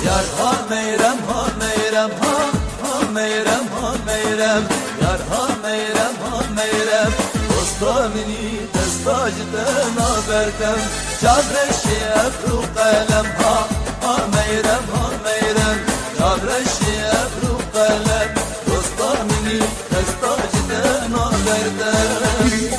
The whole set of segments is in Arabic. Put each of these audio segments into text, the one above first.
Yar ha meyrem ha meyrem ha ha meyrem ha meyrem Yar ha meyrem ha meyrem Dosta mini destajden haberdem Cabreşi ebru kalem ha ha meyrem ha meyrem Cabreşi ebru kalem Dosta mini destajden haberdem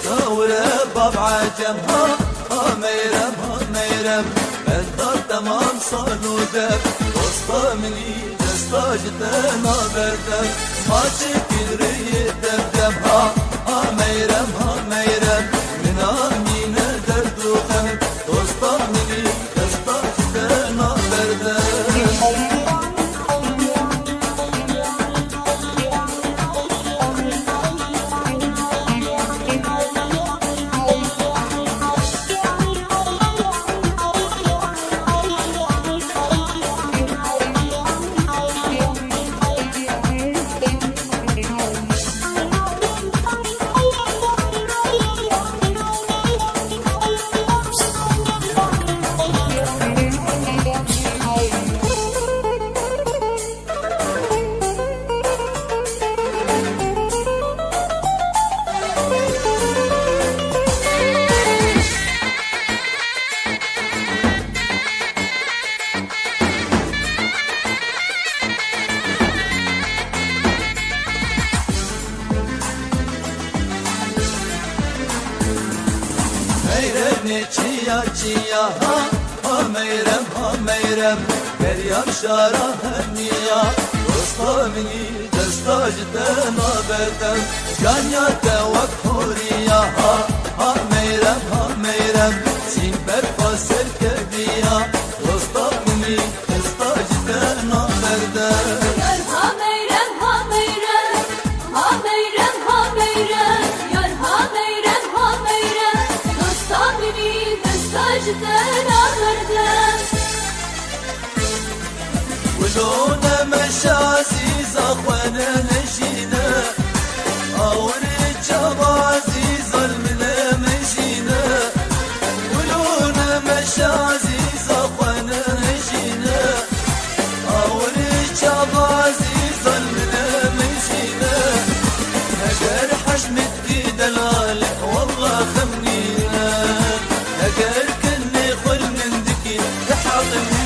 كورة باب عجم ها ميرم ها ميرم الدار تمام صالو دب وسطا مني دستاجتنا بردم ما تكل ريت دم ها ميرم ها ميرم من آمين درد وخم وسطا مني دستاجتنا بردم Çiya çiya ha meyrem ha meyrem Meryem şara hemniya Dosta mini destajden haberdem Ganya tevak huriya ha meyrem ha meyrem Sin berfa serkebiya Dosta mini destajden haberdem Yar ha meyrem ha meyrem Ha meyrem ha meyrem Yar ha meyrem ha meyrem Dosta mini destajden haberdem ولونا مش عزيز أخوانا نجينا أوريك عزيز المنا مجينا ولونا مش عزيز أخوانا نجينا أوريك عزيز المنا مجينا هجر حجمتي دلالك والله خمنينا هجر كني خل من ذكي تحاضنينا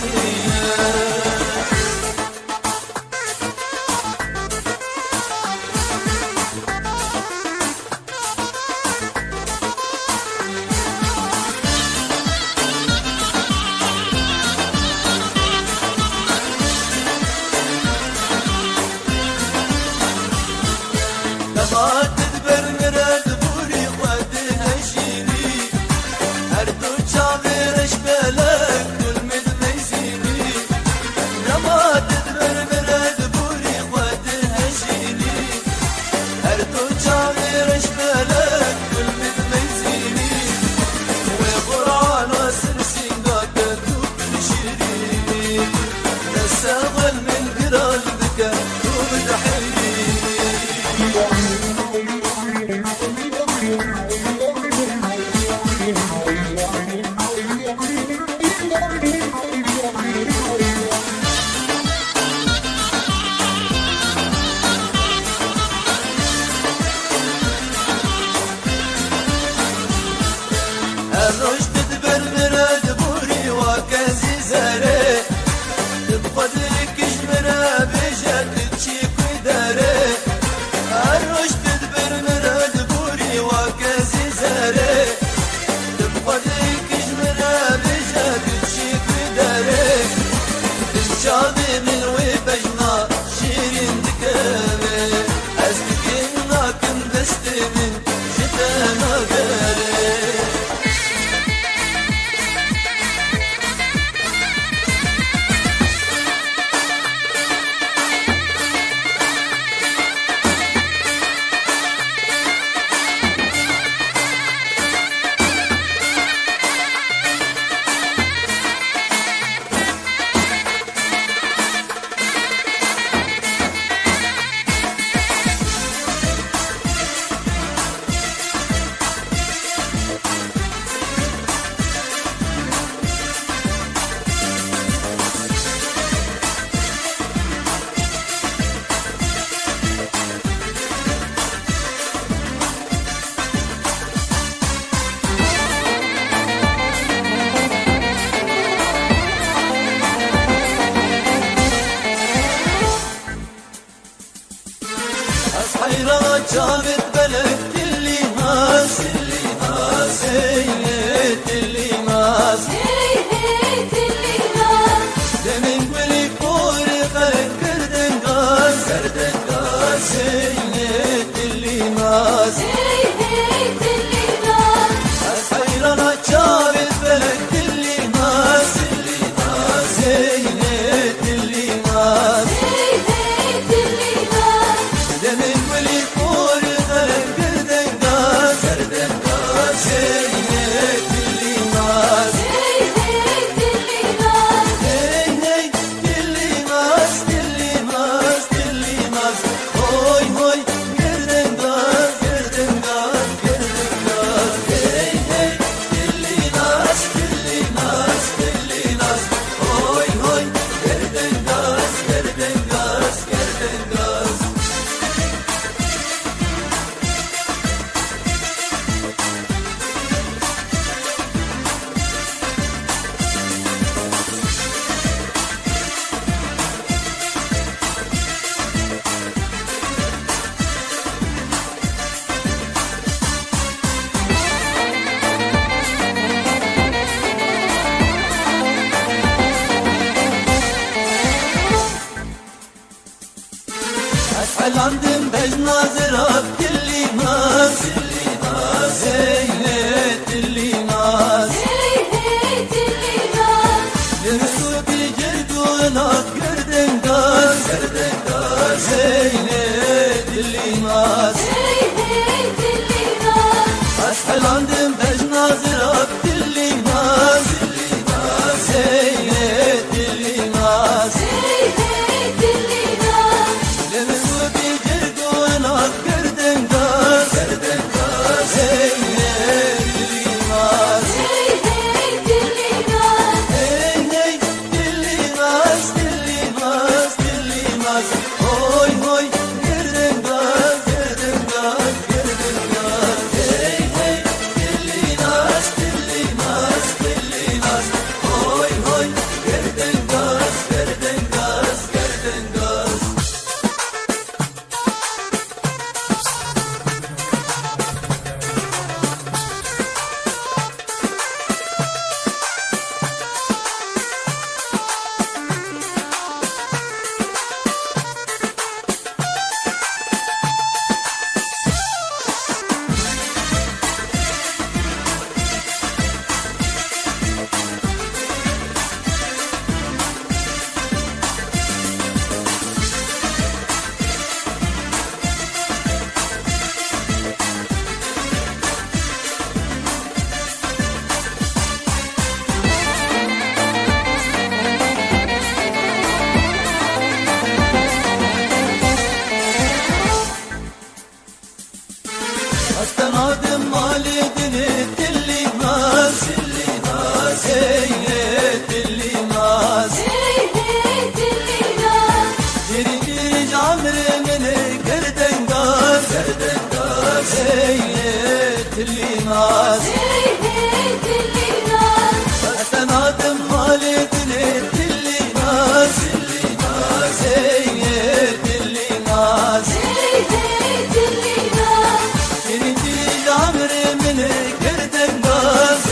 جابت بلد اللي ماس هيت اللي ماس هيت اللي ماس دمن ولي كور خلق كردن غاز هيت اللي ماس هيت اللي ماس حيرنا جابت بلد اللي ماس هيت اللي ماس هيت اللي ماس دمن ولي كور خلق كردن غاز هيت اللي ماس هيت اللي ماس Hoy hoy gerden gaz hey hey dilli nas hoy hoy gerden gaz Aslandım beznazırat dilli nas hey hey dilli nas هيت اللي ماس Yürüsü bir gerdulat gerden gaz hey hey dilli nas هيت اللي ماس Aslandım beznazırat dilli nas hey hey dilli nas هيت اللي ماس Yürüsü bir gerdulat gerden gaz hey hey dilli nas هيت اللي ماس Hey hey dilli nas hoy hoy gerden gaz hey hey dilli nas hoy hoy gerden gaz Astanadım malidini dilli nas hey hey dilli nas هيت اللي ماس Geri geri camremini gerden gaz hey hey dilli nas هيت اللي ماس Astanadım malidini dilli nas hey hey dilli nas هيت اللي ماس Geri geri camremini gerden gaz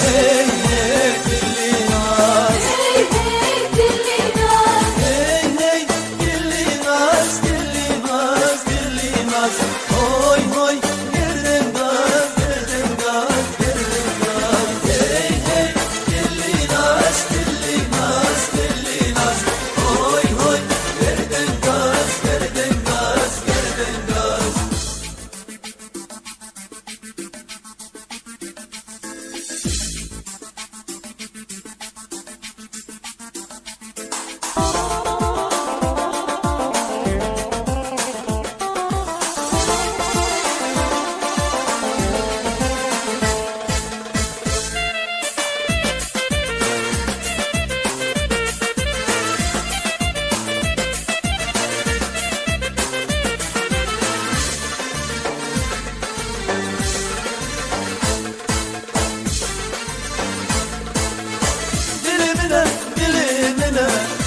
hey hey dilli nas هيت اللي ماس Hey hey dilli nas hoy hoy gerden gaz hey hey dilli nas hoy hoy gerden gaz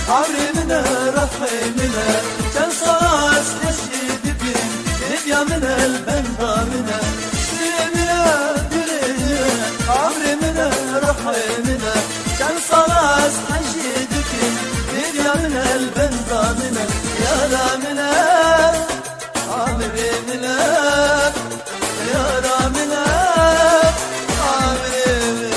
عمري منها رحمنا كان صاص نشيد بين من البن ضامنة دلمنا دلمنا عمري من روحي منا كان صلاص حشيدك يا من البن ضامنة يا ضامنة عمري منا يا ضامنة عمري منا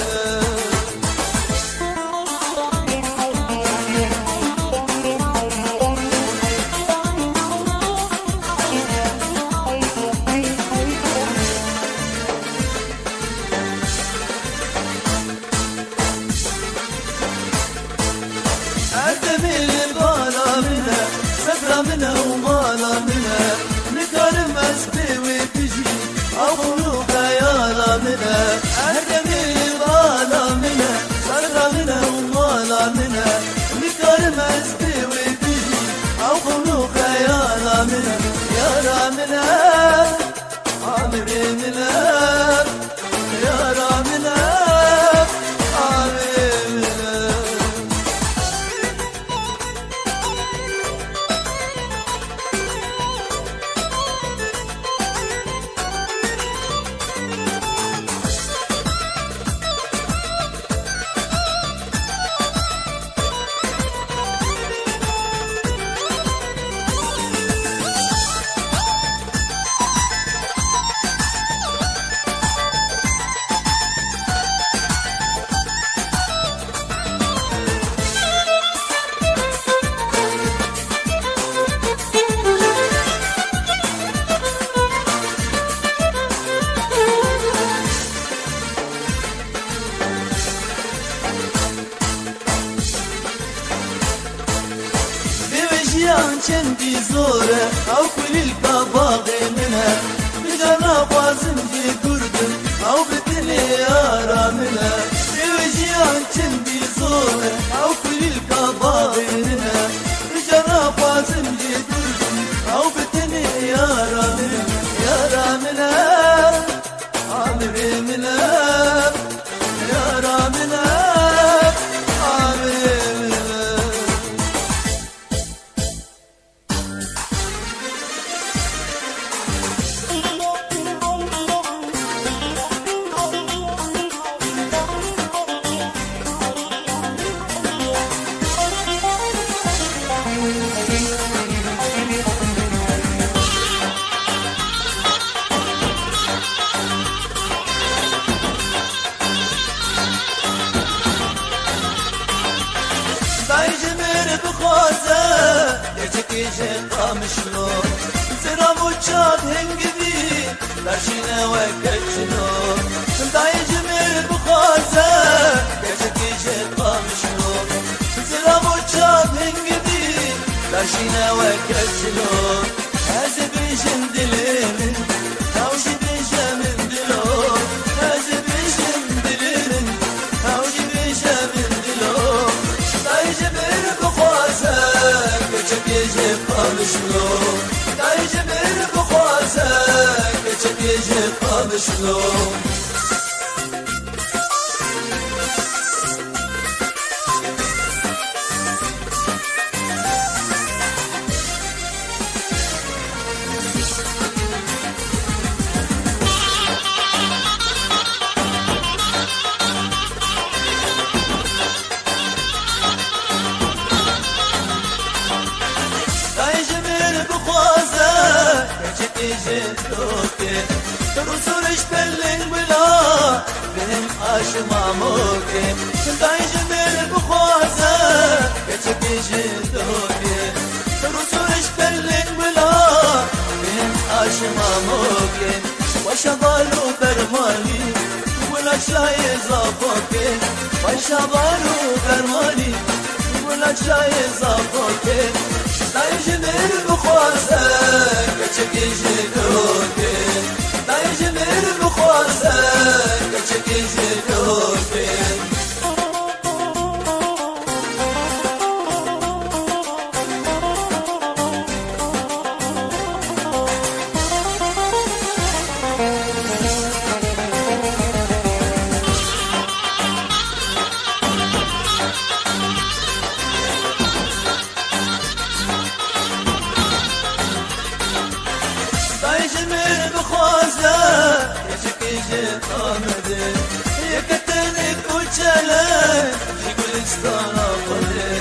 أدمي بالا منا سفرة منا ومالا منا نكرم أسبي وبيجي أبو خيالا منا أدمي بالا منا سفرة منا ومالا منا نكرم أسبي وبيجي أبو خيالا منا يا رامنا عمري منا يا رامنا عمري منا بوجيان چندی زوره او کل الباباغ منها بجانا بازم دي گردم او بدني يارا منها بوجيان چندی زوره او کل الباباغ منها بجانا بازم دي گردم او بدني يارا منها يارا منها عمري منها يارا منها عمري منها دایجمر بخوازه گرچکی قامشلو زرام و چاد هنگوی درشینه و کچلو دایجمر بخوازه گرچکی قامشلو زرام و چاد هنگوی درشینه و کچلو از بیشم دلمن تاوشی بیشم دلو از بیشم دلمن تاوشی بیشم دلو دایجمر بخوازه گرچکی قامشلو دایجمر بخوازه گرچکی قامشلو رسولش بلن بلا بهم آشماموكي دایجمر بخوازه گرچکی جدوكي رسولش بلن بلا بهم آشماموكي وشبالو برمالي ولا شاي زافوكي وشبالو برمالي ولا شاي زافوكي دایجمر بخوازه گرچکی جدوكي دایجمر بخوازه گرچکی جدوكي دایجمر جگلستان آمده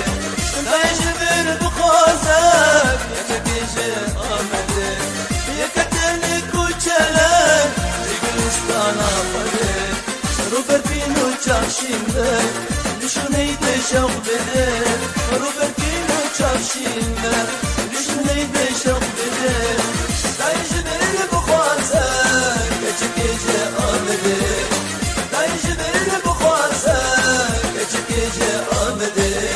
نجبر بخوازک یکتیجه آمده یکتن کوچله جگلستان آمده رو برفینو چاشینده نشونیده شوق بده رو برفینو چاشینده نشونیده شوق بده نجبر بخوازک یکتیجه آمده نجبر بخوازک یکتیجه آمده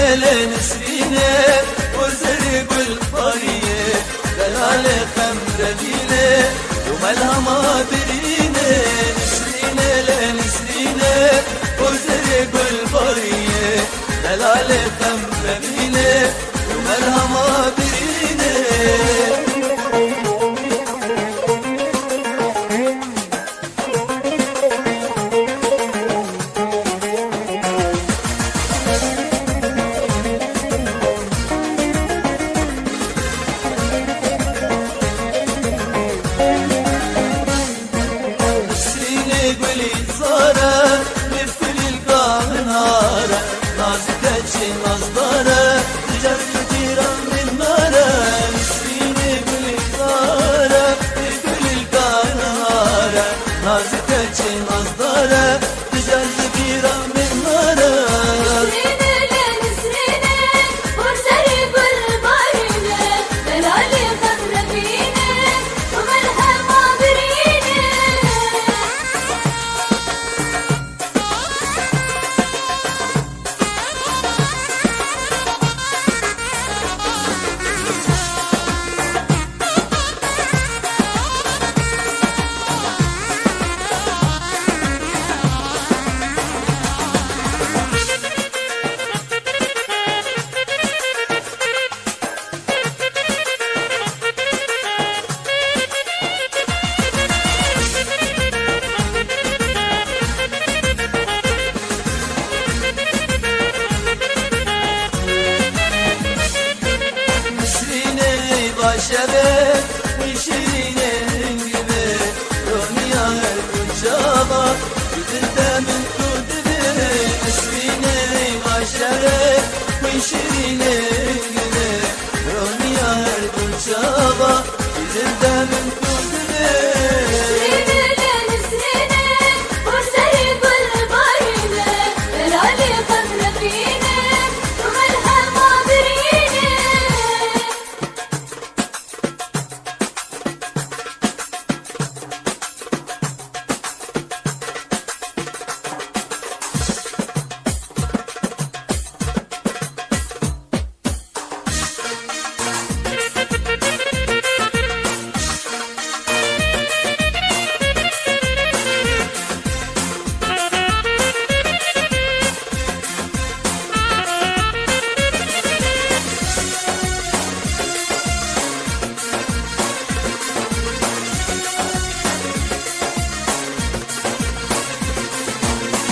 نسرينه وزري بالقرية دلالة خمرلينه وملها ما برينه نسرينه وزري بالقرية دلالة خمرلينه وملها ما برينه شبه وشيرينه gibi Ronya her kucağıma gidilde min kudüdü Esrine maşere وشيرينه gibi Ronya her kucağıma gidilde min kudüdü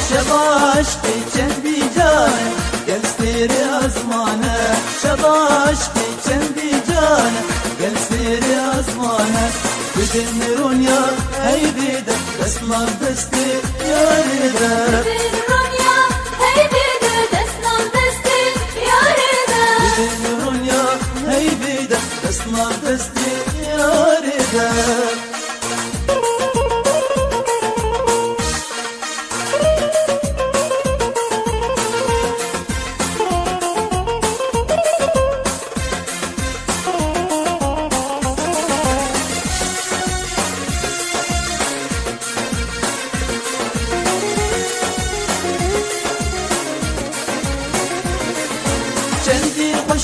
شباش بچندی جان گل سیر آزمانه شباش بچندی جان گل سیر آزمانه بدن رونیا هی بیده دستمان دستی یاریده بدن رونیا هی بیده دستمان دستی یاریده بدن رونیا هی بیده دستمان دستی یاریده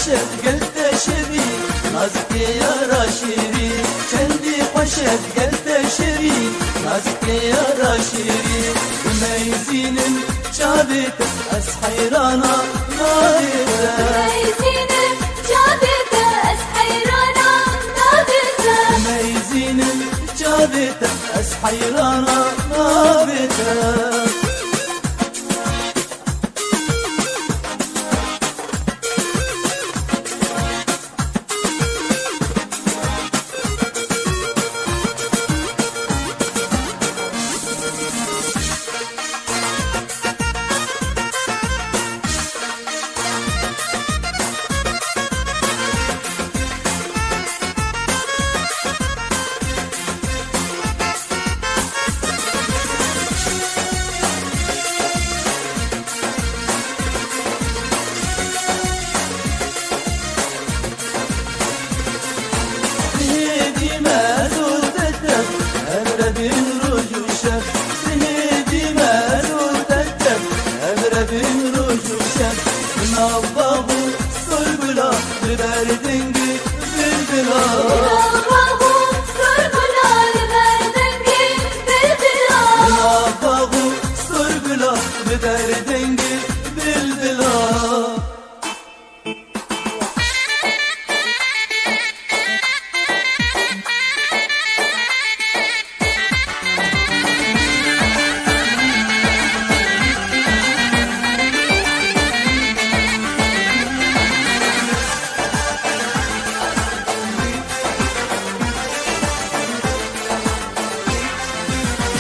خوشت گلت شری نازک یارا شیری چندی خوشت گلت شری نازک یارا شیری میزینم چابت از حیرانا نابت ميزينم جابت از حيرانا نابت میزینم چابت از حیرانا نابت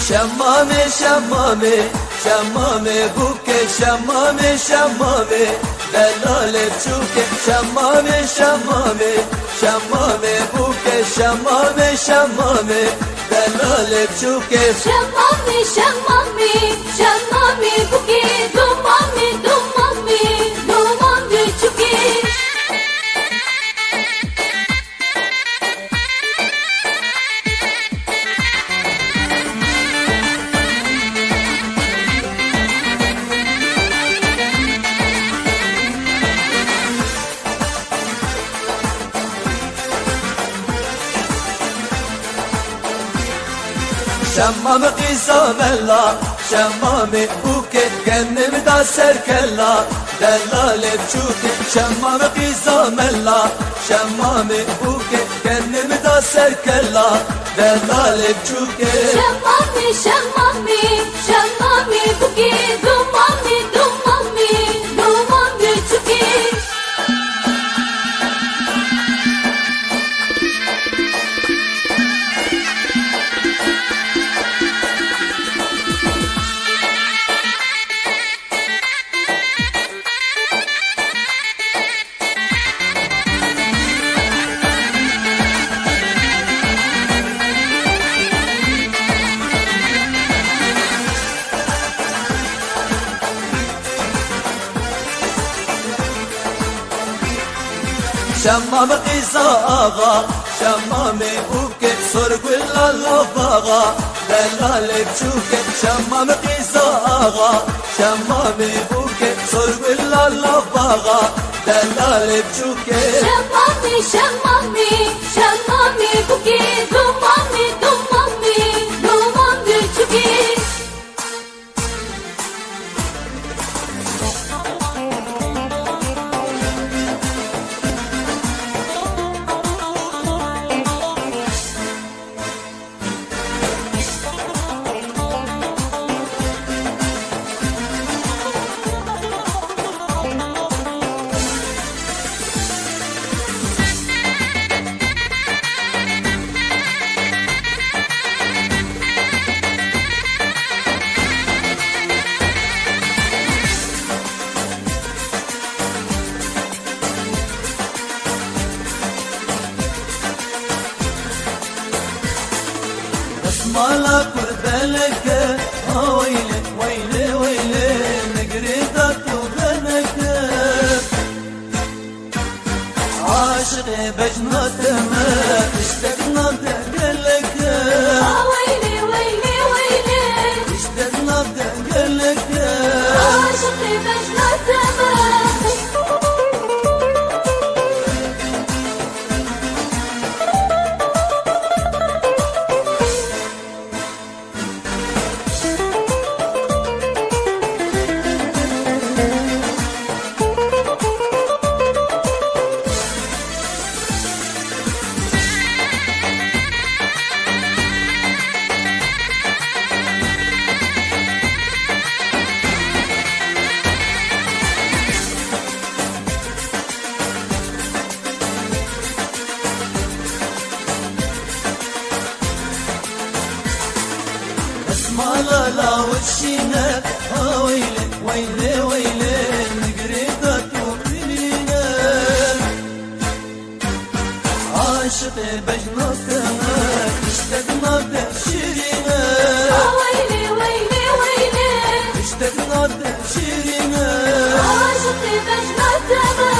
شمامه شمامه شمامه بوکه شمامه شمامه دلال چوکه شمامه شمامه شمامه بوکه شمامه شمامه دلال چوکه شمامي شمامي شمامي بوكي دومامي دومامي دومامي چوكي شمام قیزا ملا شمام بوکه گنم دا سرکلا دلال چوکه شمام قیزا ملا شمام بوکه گنم دا سرکلا دلال چوکه شمامي شمامي شمامي بوكي دومامي دومامي دومامي چوكي شمام قیزا آغا شمام بوکه سرگل الله باغا دلال چوکه شمام قیزا آغا شمام بوکه سرگل الله باغا دلال چوکه شمامي شمامي شمامي بوكي دومامي دومامي دومامي چوكي مالا كردلك ويلي ويلي ويلي نقريدك وغنك عاشق بجناتنا اشتقنا دقلك ويلي ويلي ويلي اشتقنا دقلك عاشق بجناتنا لا وشينا ويلي ويلي ويلي نقريدك وبنينا عاشق بجنتنا اشتقنا بشيرنا ويلي ويلي ويلي اشتقنا بشيرنا عاشق بجنتنا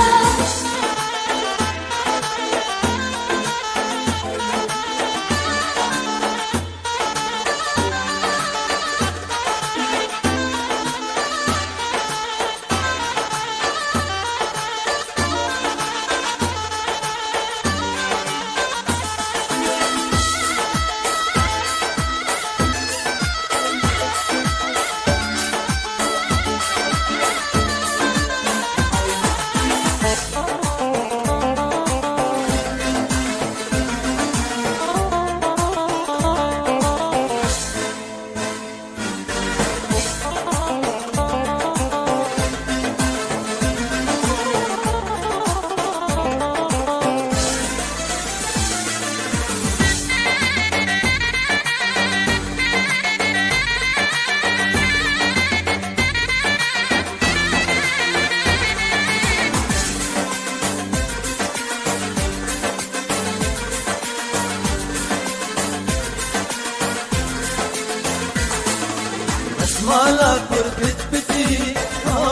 مالا كربت بتي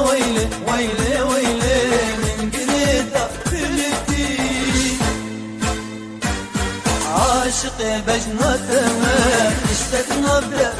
ويلي ويلي ويلي من قريدة بلتي عاشق بجنتها اشتقنا بها